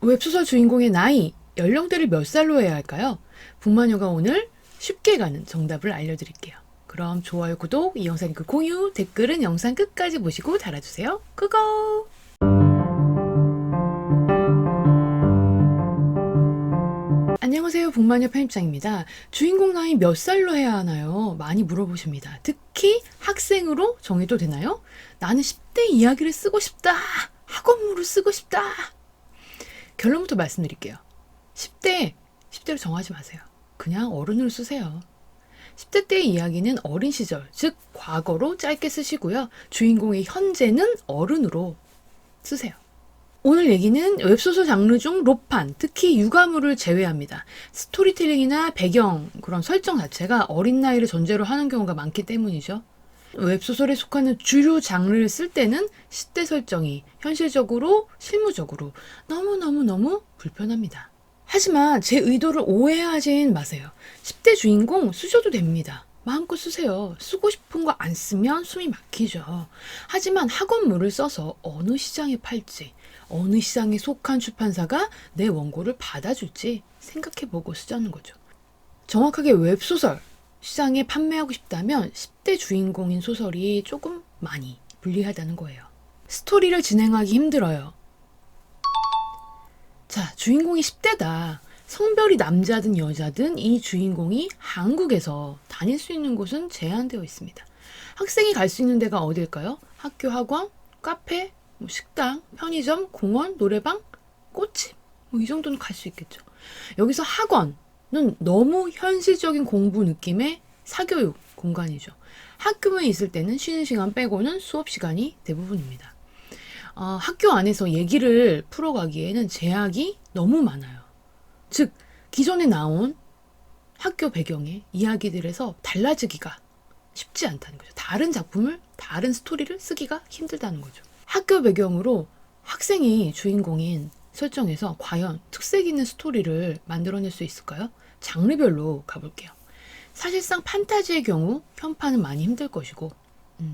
웹소설 주인공의 나이, 연령대를 몇 살로 해야 할까요? 북마녀가 오늘 쉽게 가는 정답을 알려드릴게요. 그럼 좋아요, 구독, 이 영상 그 공유, 댓글은 영상 끝까지 보시고 달아주세요. 고고! 안녕하세요. 북마녀 편집장입니다. 주인공 나이 몇 살로 해야 하나요? 많이 물어보십니다. 특히 학생으로 정해도 되나요? 나는 10대 이야기를 쓰고 싶다. 학원물을 쓰고 싶다. 결론부터 말씀드릴게요. 10대로 정하지 마세요. 그냥 어른으로 쓰세요. 10대 때의 이야기는 어린 시절, 즉 과거로 짧게 쓰시고요. 주인공의 현재는 어른으로 쓰세요. 오늘 얘기는 웹소설 장르 중 로판, 특히 육아물을 제외합니다. 스토리텔링이나 배경, 그런 설정 자체가 어린 나이를 전제로 하는 경우가 많기 때문이죠. 웹소설에 속하는 주류 장르를 쓸 때는 10대 설정이 현실적으로, 실무적으로 너무너무 불편합니다. 하지만 제 의도를 오해하진 마세요. 10대 주인공 쓰셔도 됩니다. 마음껏 쓰세요. 쓰고 싶은 거 안 쓰면 숨이 막히죠. 하지만 학원물을 써서 어느 시장에 팔지, 어느 시장에 속한 출판사가 내 원고를 받아줄지 생각해보고 쓰자는 거죠. 정확하게 웹소설 시장에 판매하고 싶다면 10대 주인공인 소설이 조금 많이 불리하다는 거예요. 스토리를 진행하기 힘들어요. 자, 주인공이 10대다. 성별이 남자든 여자든 이 주인공이 한국에서 다닐 수 있는 곳은 제한되어 있습니다. 학생이 갈 수 있는 데가 어딜까요? 학교, 학원, 카페, 식당, 편의점, 공원, 노래방, 꽃집, 이 정도는 갈 수 있겠죠. 여기서 학원은 너무 현실적인 공부 느낌의 사교육 공간이죠. 학교에 있을 때는 쉬는 시간 빼고는 수업 시간이 대부분입니다. 학교 안에서 얘기를 풀어가기에는 제약이 너무 많아요. 즉, 기존에 나온 학교 배경의 이야기들에서 달라지기가 쉽지 않다는 거죠. 다른 작품을, 다른 스토리를 쓰기가 힘들다는 거죠. 학교 배경으로 학생이 주인공인 설정에서 과연 특색 있는 스토리를 만들어낼 수 있을까요? 장르별로 가볼게요. 사실상 판타지의 경우 편파는 많이 힘들 것이고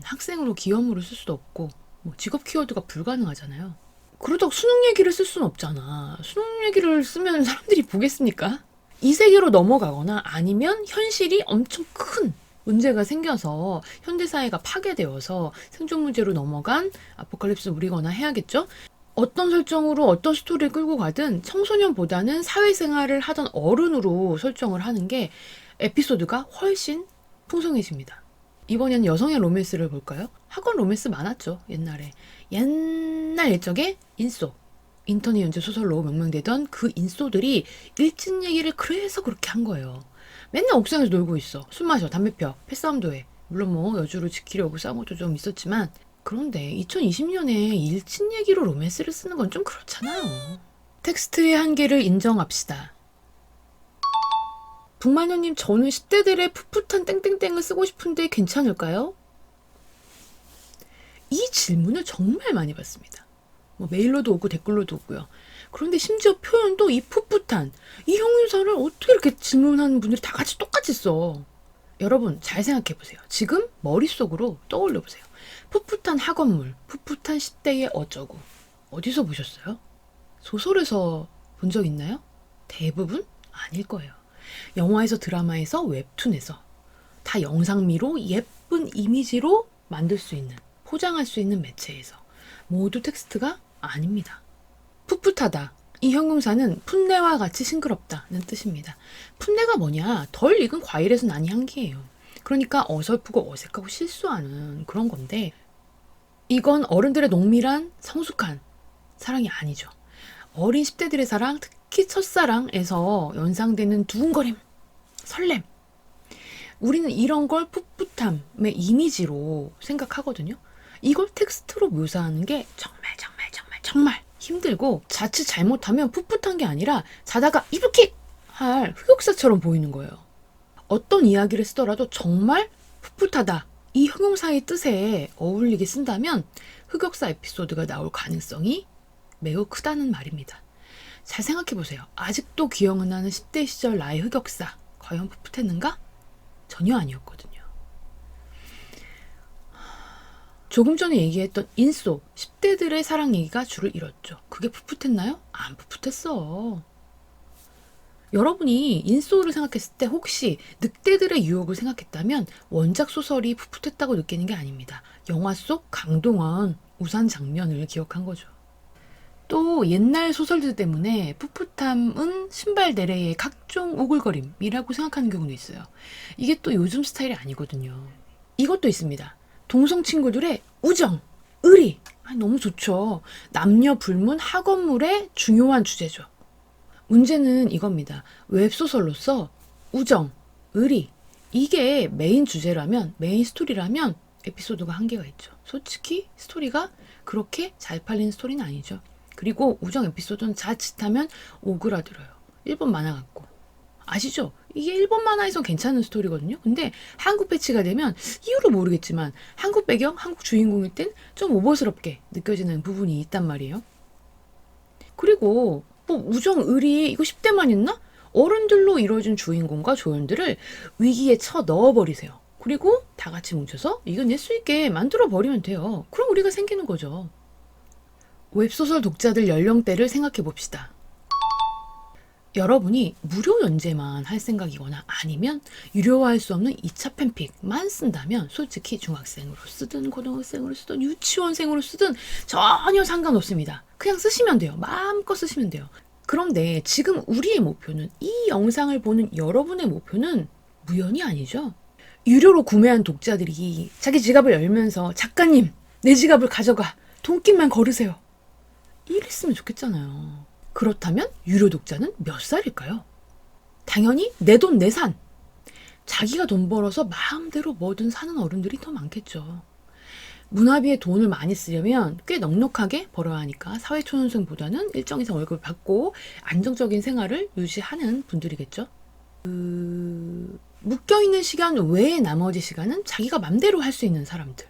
학생으로 기여물을 쓸 수도 없고 직업 키워드가 불가능하잖아요. 그러다가 수능 얘기를 쓸 수는 없잖아. 수능 얘기를 쓰면 사람들이 보겠습니까? 이 세계로 넘어가거나 아니면 현실이 엄청 큰 문제가 생겨서 현대사회가 파괴되어서 생존 문제로 넘어간 아포칼립스 물이거나 해야겠죠? 어떤 설정으로 어떤 스토리를 끌고 가든 청소년보다는 사회생활을 하던 어른으로 설정을 하는 게 에피소드가 훨씬 풍성해집니다. 이번에는 여성의 로맨스를 볼까요? 학원 로맨스 많았죠, 옛날에. 옛날 옛적에 인소, 인터넷 연재 소설로 명명되던 그 인소들이 일진 얘기를 그래서 그렇게 한 거예요. 맨날 옥상에서 놀고 있어. 술 마셔, 담배 펴, 패싸움도 해. 물론 여주를 지키려고 싸운 것도 좀 있었지만 그런데 2020년에 일진 얘기로 로맨스를 쓰는 건 좀 그렇잖아요. 텍스트의 한계를 인정합시다. 북마녀님, 저는 10대들의 풋풋한 땡땡땡을 쓰고 싶은데 괜찮을까요? 이 질문을 정말 많이 받습니다. 메일로도 오고 댓글로도 오고요. 그런데 심지어 표현도 이 풋풋한, 이 형용사를 어떻게 이렇게 질문하는 분들이 다 같이 똑같이 써. 여러분 잘 생각해보세요. 지금 머릿속으로 떠올려보세요. 풋풋한 학원물, 풋풋한 10대의 어쩌고. 어디서 보셨어요? 소설에서 본 적 있나요? 대부분 아닐 거예요. 영화에서, 드라마에서, 웹툰에서 다 영상미로 예쁜 이미지로 만들 수 있는, 포장할 수 있는 매체에서 모두 텍스트가 아닙니다. 풋풋하다. 이 형용사는 풋내와 같이 싱그럽다는 뜻입니다. 풋내가 뭐냐? 덜 익은 과일에서 난 향기예요. 그러니까 어설프고 어색하고 실수하는 그런 건데 이건 어른들의 농밀한 성숙한 사랑이 아니죠. 어린 10대들의 사랑, 특히 첫사랑에서 연상되는 두근거림, 설렘. 우리는 이런 걸 풋풋함의 이미지로 생각하거든요. 이걸 텍스트로 묘사하는 게 정말 힘들고 자칫 잘못하면 풋풋한 게 아니라 자다가 이렇게 할 흑역사처럼 보이는 거예요. 어떤 이야기를 쓰더라도 정말 풋풋하다. 이 형용사의 뜻에 어울리게 쓴다면 흑역사 에피소드가 나올 가능성이 매우 크다는 말입니다. 잘 생각해보세요. 아직도 기억은 나는 10대 시절 나의 흑역사. 과연 풋풋했는가? 전혀 아니었거든요. 조금 전에 얘기했던 인소, 10대들의 사랑 얘기가 줄을 이뤘죠. 그게 풋풋했나요? 안 풋풋했어. 여러분이 인소를 생각했을 때 혹시 늑대들의 유혹을 생각했다면 원작 소설이 풋풋했다고 느끼는 게 아닙니다. 영화 속 강동원 우산 장면을 기억한 거죠. 또 옛날 소설들 때문에 풋풋함은 신발 내래의 각종 오글거림이라고 생각하는 경우도 있어요. 이게 또 요즘 스타일이 아니거든요. 이것도 있습니다. 동성 친구들의 우정, 의리. 너무 좋죠. 남녀 불문 학원물의 중요한 주제죠. 문제는 이겁니다. 웹소설로서 우정, 의리, 이게 메인 주제라면, 메인 스토리라면 에피소드가 한계가 있죠. 솔직히 스토리가 그렇게 잘 팔리는 스토리는 아니죠. 그리고 우정 에피소드는 자칫하면 오그라들어요. 일본 만화 같고. 아시죠? 이게 일본 만화에선 괜찮은 스토리거든요. 근데 한국 배치가 되면 이유를 모르겠지만 한국 배경, 한국 주인공일 땐 좀 오버스럽게 느껴지는 부분이 있단 말이에요. 그리고 뭐 우정, 의리 이거 10대만 있나? 어른들로 이루어진 주인공과 조연들을 위기에 쳐 넣어버리세요. 그리고 다 같이 뭉쳐서 이겨낼 수 있게 만들어버리면 돼요. 그럼 우리가 생기는 거죠. 웹소설 독자들 연령대를 생각해 봅시다. 여러분이 무료 연재만 할 생각이거나 아니면 유료화할 수 없는 2차 팬픽만 쓴다면 솔직히 중학생으로 쓰든 고등학생으로 쓰든 유치원생으로 쓰든 전혀 상관없습니다. 그냥 쓰시면 돼요. 마음껏 쓰시면 돼요. 그런데 지금 우리의 목표는, 이 영상을 보는 여러분의 목표는 무연이 아니죠. 유료로 구매한 독자들이 자기 지갑을 열면서 작가님 내 지갑을 가져가 돈깃만 걸으세요 이랬으면 좋겠잖아요. 그렇다면 유료 독자는 몇 살일까요? 당연히 내 돈 내산. 자기가 돈 벌어서 마음대로 뭐든 사는 어른들이 더 많겠죠. 문화비에 돈을 많이 쓰려면 꽤 넉넉하게 벌어야 하니까 사회초년생보다는 일정 이상 월급을 받고 안정적인 생활을 유지하는 분들이겠죠. 묶여있는 시간 외의 나머지 시간은 자기가 맘대로 할 수 있는 사람들.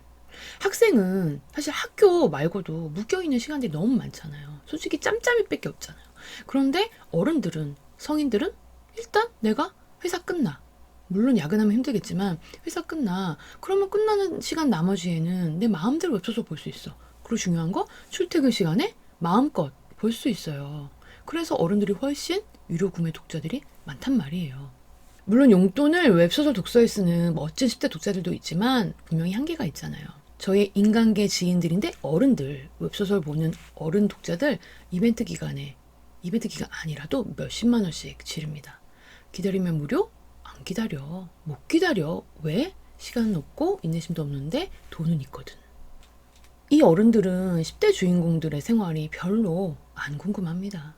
학생은 사실 학교 말고도 묶여있는 시간들이 너무 많잖아요. 솔직히 짬짬이밖에 없잖아요. 그런데 어른들은, 성인들은 일단 내가 회사 끝나. 물론 야근하면 힘들겠지만 회사 끝나. 그러면 끝나는 시간 나머지에는 내 마음대로 웹소설 볼 수 있어. 그리고 중요한 거 출퇴근 시간에 마음껏 볼 수 있어요. 그래서 어른들이 훨씬 유료 구매 독자들이 많단 말이에요. 물론 용돈을 웹소설 독서에 쓰는 멋진 10대 독자들도 있지만 분명히 한계가 있잖아요. 저의 인간계 지인들인데 어른들, 웹소설 보는 어른 독자들 이벤트 기간 아니라도 몇십만 원씩 지릅니다. 기다리면 무료? 안 기다려. 못 기다려. 왜? 시간은 없고 인내심도 없는데 돈은 있거든. 이 어른들은 10대 주인공들의 생활이 별로 안 궁금합니다.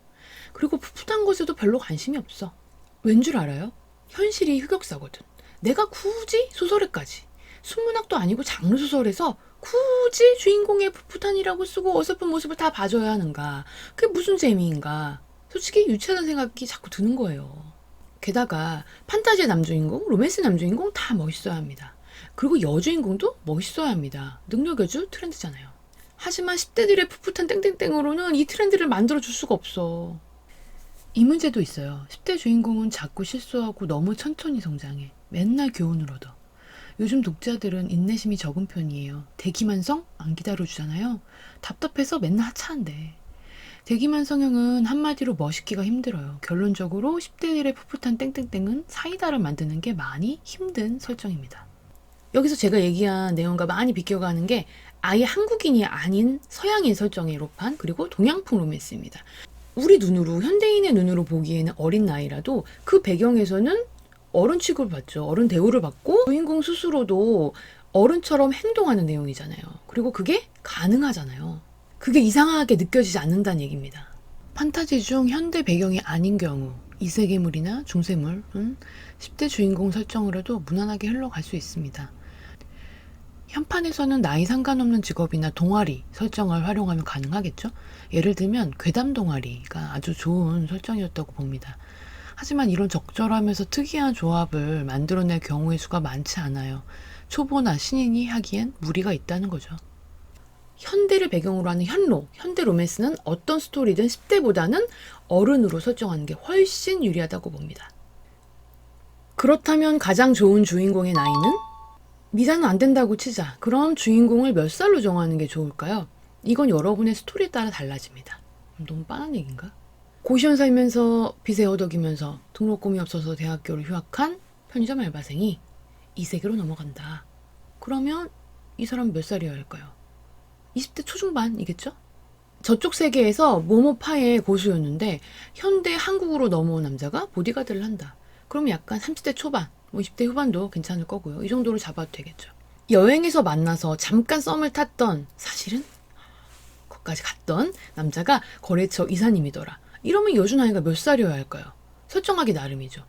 그리고 풋풋한 것에도 별로 관심이 없어. 왠 줄 알아요? 현실이 흑역사거든. 내가 굳이 소설에까지 순문학도 아니고 장르소설에서 굳이 주인공의 풋풋한이라고 쓰고 어설픈 모습을 다 봐줘야 하는가. 그게 무슨 재미인가. 솔직히 유치하다는 생각이 자꾸 드는 거예요. 게다가 판타지의 남주인공, 로맨스 남주인공 다 멋있어야 합니다. 그리고 여주인공도 멋있어야 합니다. 능력여주 트렌드잖아요. 하지만 10대들의 풋풋한 땡땡땡으로는 이 트렌드를 만들어줄 수가 없어. 이 문제도 있어요. 10대 주인공은 자꾸 실수하고 너무 천천히 성장해. 맨날 교훈을 얻어. 요즘 독자들은 인내심이 적은 편이에요. 대기만성 안 기다려주잖아요. 답답해서 맨날 하차한대. 대기만성형은 한마디로 멋있기가 힘들어요. 결론적으로 10대들의 풋풋한 땡땡땡은 사이다를 만드는 게 많이 힘든 설정입니다. 여기서 제가 얘기한 내용과 많이 비껴가는 게 아예 한국인이 아닌 서양인 설정의 로판 그리고 동양풍 로맨스입니다. 우리 눈으로, 현대인의 눈으로 보기에는 어린 나이라도 그 배경에서는 어른 취급을 받죠. 어른 대우를 받고 주인공 스스로도 어른처럼 행동하는 내용이잖아요. 그리고 그게 가능하잖아요. 그게 이상하게 느껴지지 않는다는 얘기입니다. 판타지 중 현대 배경이 아닌 경우 이세계물이나 중세물은 10대 주인공 설정을 해도 무난하게 흘러갈 수 있습니다. 현판에서는 나이 상관없는 직업이나 동아리 설정을 활용하면 가능하겠죠? 예를 들면 괴담 동아리가 아주 좋은 설정이었다고 봅니다. 하지만 이런 적절하면서 특이한 조합을 만들어낼 경우의 수가 많지 않아요. 초보나 신인이 하기엔 무리가 있다는 거죠. 현대를 배경으로 하는 현대 로맨스는 어떤 스토리든 10대보다는 어른으로 설정하는 게 훨씬 유리하다고 봅니다. 그렇다면 가장 좋은 주인공의 나이는? 미사는 안 된다고 치자. 그럼 주인공을 몇 살로 정하는 게 좋을까요? 이건 여러분의 스토리에 따라 달라집니다. 너무 뻔한 얘기인가? 고시원 살면서 빚에 허덕이면서 등록금이 없어서 대학교를 휴학한 편의점 알바생이 이 세계로 넘어간다. 그러면 이 사람 몇 살이어야 할까요? 20대 초중반이겠죠? 저쪽 세계에서 모모파의 고수였는데 현대 한국으로 넘어온 남자가 보디가드를 한다. 그러면 약간 30대 초반, 20대 후반도 괜찮을 거고요. 이 정도로 잡아도 되겠죠. 여행에서 만나서 잠깐 썸을 탔던, 사실은 거기까지 갔던 남자가 거래처 이사님이더라. 이러면 여주 나이가 몇 살이어야 할까요? 설정하기 나름이죠.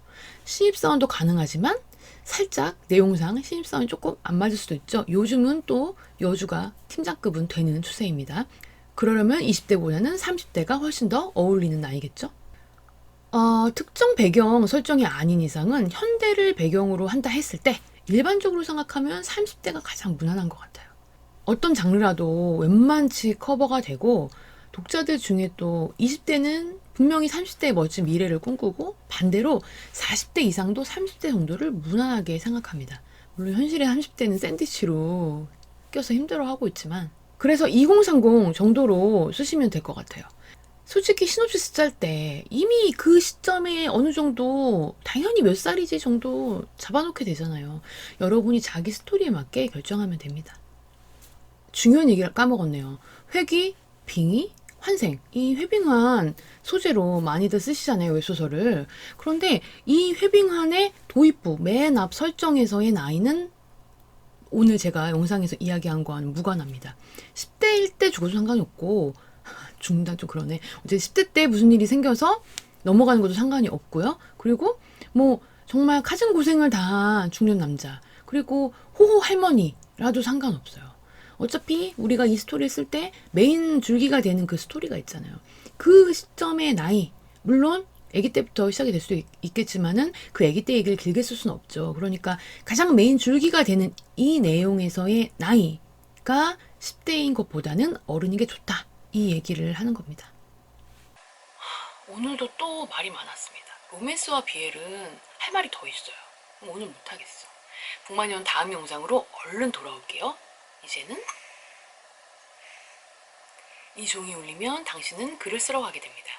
신입사원도 가능하지만 살짝 내용상 신입사원이 조금 안 맞을 수도 있죠. 요즘은 또 여주가 팀장급은 되는 추세입니다. 그러려면 20대보다는 30대가 훨씬 더 어울리는 나이겠죠. 특정 배경 설정이 아닌 이상은 현대를 배경으로 한다 했을 때 일반적으로 생각하면 30대가 가장 무난한 것 같아요. 어떤 장르라도 웬만치 커버가 되고 독자들 중에 또 20대는 분명히 30대의 멋진 미래를 꿈꾸고 반대로 40대 이상도 30대 정도를 무난하게 생각합니다. 물론 현실의 30대는 샌드위치로 껴서 힘들어하고 있지만 그래서 2030 정도로 쓰시면 될 것 같아요. 솔직히 시놉시스 짤 때 이미 그 시점에 어느 정도 당연히 몇 살이지 정도 잡아놓게 되잖아요. 여러분이 자기 스토리에 맞게 결정하면 됩니다. 중요한 얘기를 까먹었네요. 회귀, 빙의, 환생. 이 회빙한 소재로 많이들 쓰시잖아요, 웹소설을. 그런데 이 회빙한의 도입부, 맨 앞 설정에서의 나이는 오늘 제가 영상에서 이야기한 거와는 무관합니다. 10대일 때 죽어도 상관이 없고, 죽는다 좀 그러네. 어제 10대 때 무슨 일이 생겨서 넘어가는 것도 상관이 없고요. 그리고 뭐 정말 가진 고생을 다한 중년 남자, 그리고 호호 할머니라도 상관없어요. 어차피 우리가 이 스토리를 쓸 때 메인 줄기가 되는 그 스토리가 있잖아요. 그 시점의 나이, 물론 아기 때부터 시작이 될 수도 있겠지만은 그 아기 때 얘기를 길게 쓸 수는 없죠. 그러니까 가장 메인 줄기가 되는 이 내용에서의 나이가 10대인 것보다는 어른인 게 좋다. 이 얘기를 하는 겁니다. 오늘도 또 말이 많았습니다. 로맨스와 비엘은 할 말이 더 있어요. 오늘 못하겠어. 북마녀는 다음 영상으로 얼른 돌아올게요. 이제는 이 종이 울리면 당신은 글을 쓰러 가게 됩니다.